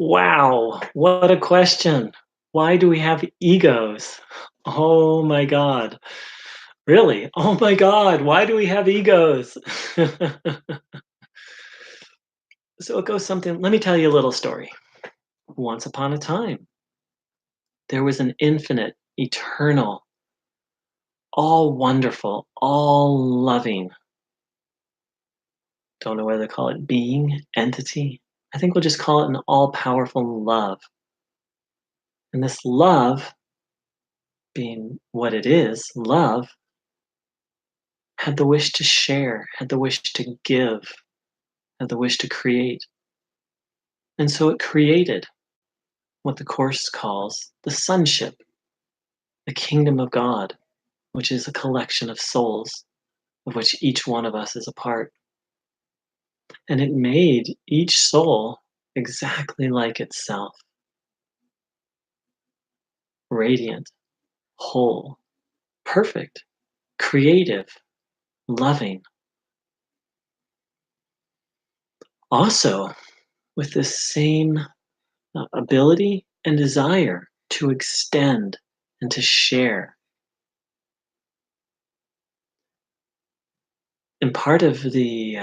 Wow, what a question. Why do we have egos? Oh my God. Really? Oh my God, why do we have egos? So it goes something, let me tell you a little story. Once upon a time, there was an infinite, eternal, all wonderful, all loving, don't know whether to call it being, entity. I think we'll just call it an all powerful love. And this love, being what it is, love, had the wish to share, had the wish to give, had the wish to create. And so it created what the Course calls the sonship, the kingdom of God, which is a collection of souls of which each one of us is a part. And it made each soul exactly like itself, radiant, whole, perfect, creative, loving. Also, with this same ability and desire to extend and to share. And part of the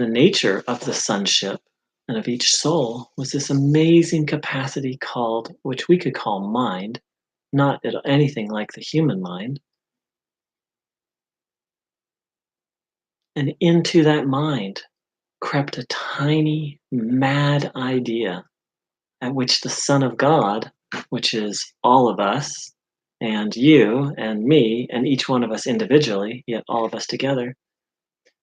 nature of the sonship and of each soul was this amazing capacity called, which we could call mind, not anything like the human mind. And into that mind crept a tiny, mad idea at which the Son of God, which is all of us, and you and me, and each one of us individually, yet all of us together.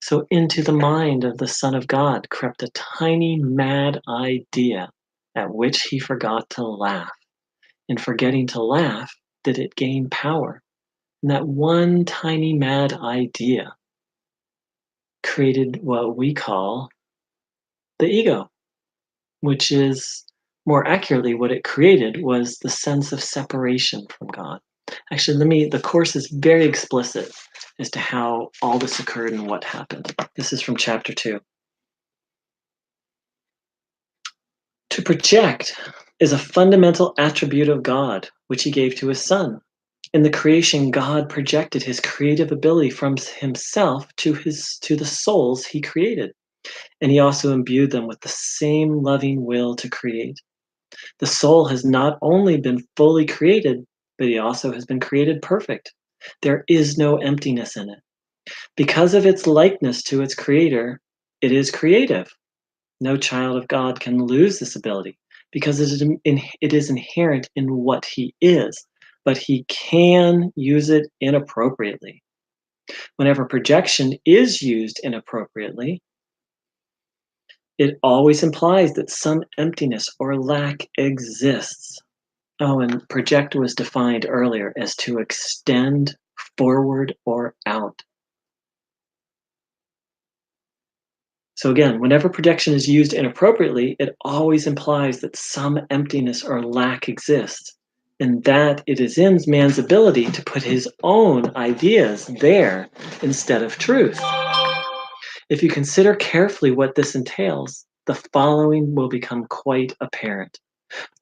So into the mind of the Son of God crept a tiny, mad idea at which he forgot to laugh. In forgetting to laugh, did it gain power? And that one tiny, mad idea created what we call the ego, which is more accurately what it created was the sense of separation from God. Actually, the Course is very explicit as to how all this occurred and what happened. This is from chapter 2. To project is a fundamental attribute of God, which he gave to his Son. In the creation, God projected his creative ability from himself to the souls he created, and he also imbued them with the same loving will to create. The soul has not only been fully created, but he also has been created perfect. There is no emptiness in it. Because of its likeness to its creator, it is creative. No child of God can lose this ability because it is inherent in what he is, but he can use it inappropriately. Whenever projection is used inappropriately, it always implies that some emptiness or lack exists. Oh, and project was defined earlier as to extend forward or out. So again, whenever projection is used inappropriately, it always implies that some emptiness or lack exists, and that it is in man's ability to put his own ideas there instead of truth. If you consider carefully what this entails, the following will become quite apparent.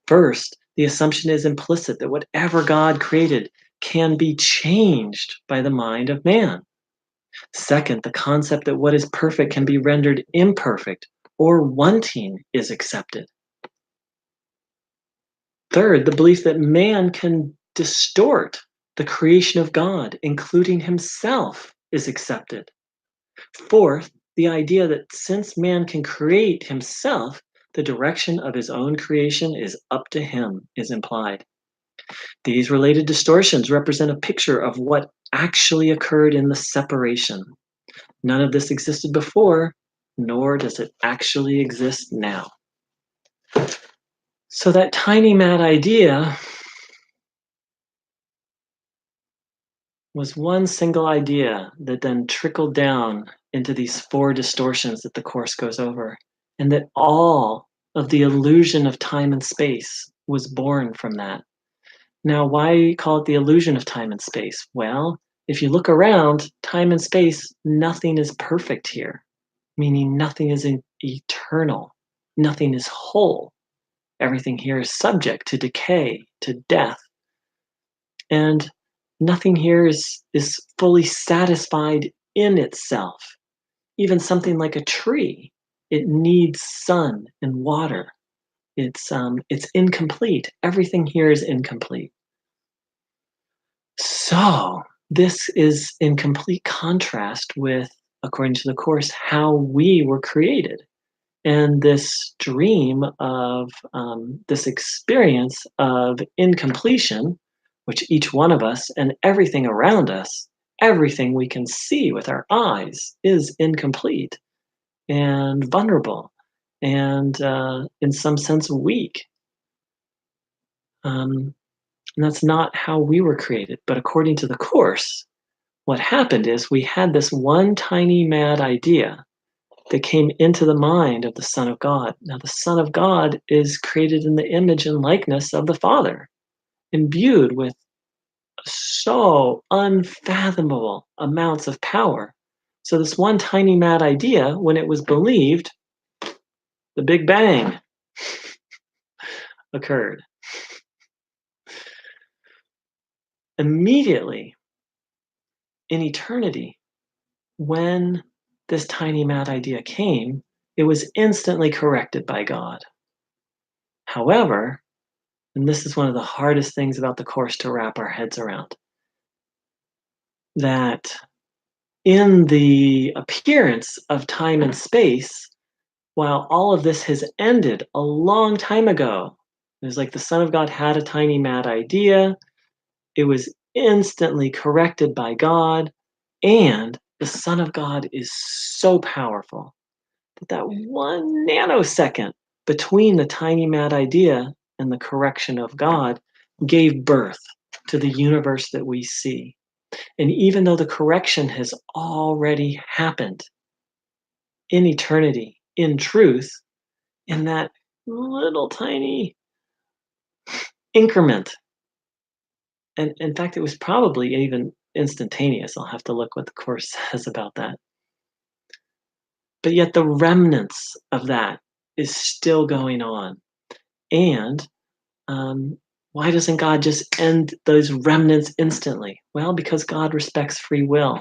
First, the assumption is implicit that whatever God created can be changed by the mind of man. Second, the concept that what is perfect can be rendered imperfect or wanting is accepted. Third, the belief that man can distort the creation of God, including himself, is accepted. Fourth, the idea that since man can create himself, the direction of his own creation is up to him is implied. These related distortions represent a picture of what actually occurred in the separation. None of this existed before, nor does it actually exist now. So that tiny mad idea was one single idea that then trickled down into these four distortions that the Course goes over, and that all of the illusion of time and space was born from that. Now, why call it the illusion of time and space? Well, if you look around, time and space, nothing is perfect here, meaning nothing is eternal, nothing is whole. Everything here is subject to decay, to death. And nothing here is fully satisfied in itself. Even something like a tree, it needs sun and water. It's incomplete. Everything here is incomplete. So this is in complete contrast with, according to the Course, how we were created. And this dream of this experience of incompletion, which each one of us and everything around us, everything we can see with our eyes is incomplete and vulnerable and in some sense weak. And that's not how we were created. But according to the Course, what happened is we had this one tiny mad idea that came into the mind of the Son of God. Now, the Son of God is created in the image and likeness of the Father, imbued with so unfathomable amounts of power. So, this one tiny mad idea, when it was believed, the Big Bang occurred. Immediately in eternity, when this tiny mad idea came, it was instantly corrected by God. However, and this is one of the hardest things about the Course to wrap our heads around, that in the appearance of time and space, while all of this has ended a long time ago, it was like the Son of God had a tiny mad idea, it was instantly corrected by God, and the Son of God is so powerful that that 1 nanosecond between the tiny mad idea and the correction of God gave birth to the universe that we see. And even though the correction has already happened in eternity, in truth, in that little tiny increment, and in fact, it was probably even instantaneous. I'll have to look what the Course says about that. But yet, the remnants of that is still going on. And um, why doesn't God just end those remnants instantly? Well, because God respects free will.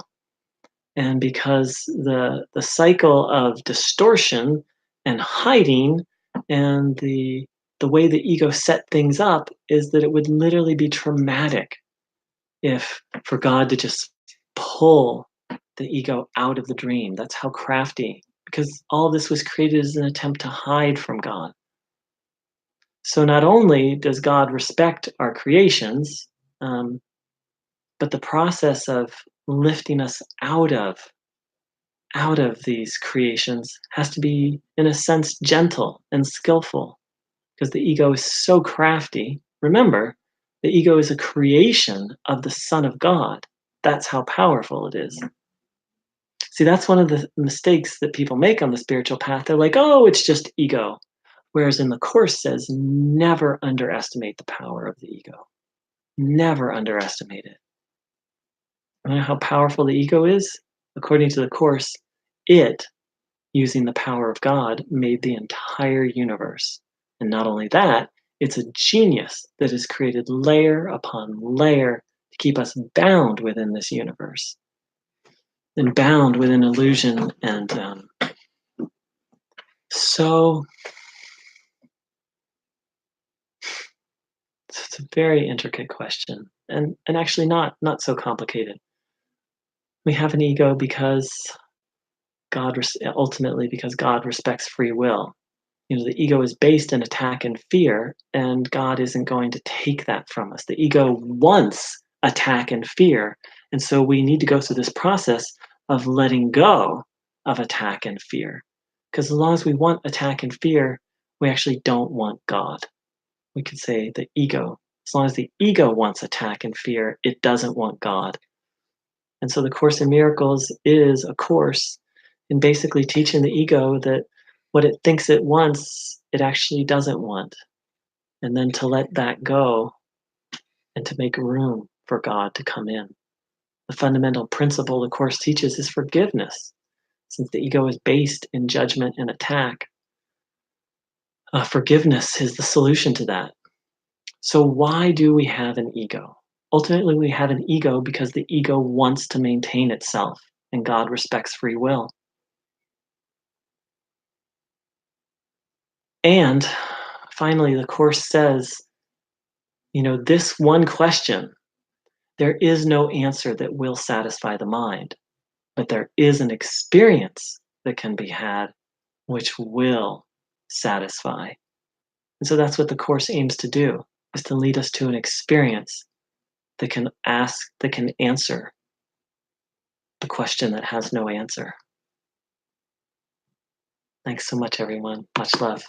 And because the cycle of distortion and hiding and the way the ego set things up is that it would literally be traumatic if for God to just pull the ego out of the dream. That's how crafty, because all this was created as an attempt to hide from God. So not only does God respect our creations, um, but the process of lifting us out of these creations has to be, in a sense, gentle and skillful because the ego is so crafty. Remember, the ego is a creation of the Son of God. That's how powerful it is. See, that's one of the mistakes that people make on the spiritual path. They're like, oh, it's just ego. Whereas in the Course says, never underestimate the power of the ego. Never underestimate it. You know how powerful the ego is? According to the Course, it using the power of God, made the entire universe. And not only that, it's a genius that has created layer upon layer to keep us bound within this universe and bound within illusion. And so it's a very intricate question and actually not so complicated. We have an ego because ultimately because God respects free will. You know, the ego is based in attack and fear, and God isn't going to take that from us. The ego wants attack and fear, and so we need to go through this process of letting go of attack and fear. Because as long as we want attack and fear, we actually don't want God. We could say the ego. As long as the ego wants attack and fear, it doesn't want God. And so the Course in Miracles is a course in basically teaching the ego that what it thinks it wants, it actually doesn't want. And then to let that go and to make room for God to come in. The fundamental principle the Course teaches is forgiveness, since the ego is based in judgment and attack. Forgiveness is the solution to that. So, why do we have an ego? Ultimately, we have an ego because the ego wants to maintain itself, and God respects free will. And finally, the Course says, this one question, there is no answer that will satisfy the mind, but there is an experience that can be had which will satisfy. And so that's what the Course aims to do, is to lead us to an experience that can answer the question that has no answer. Thanks so much, everyone. Much love.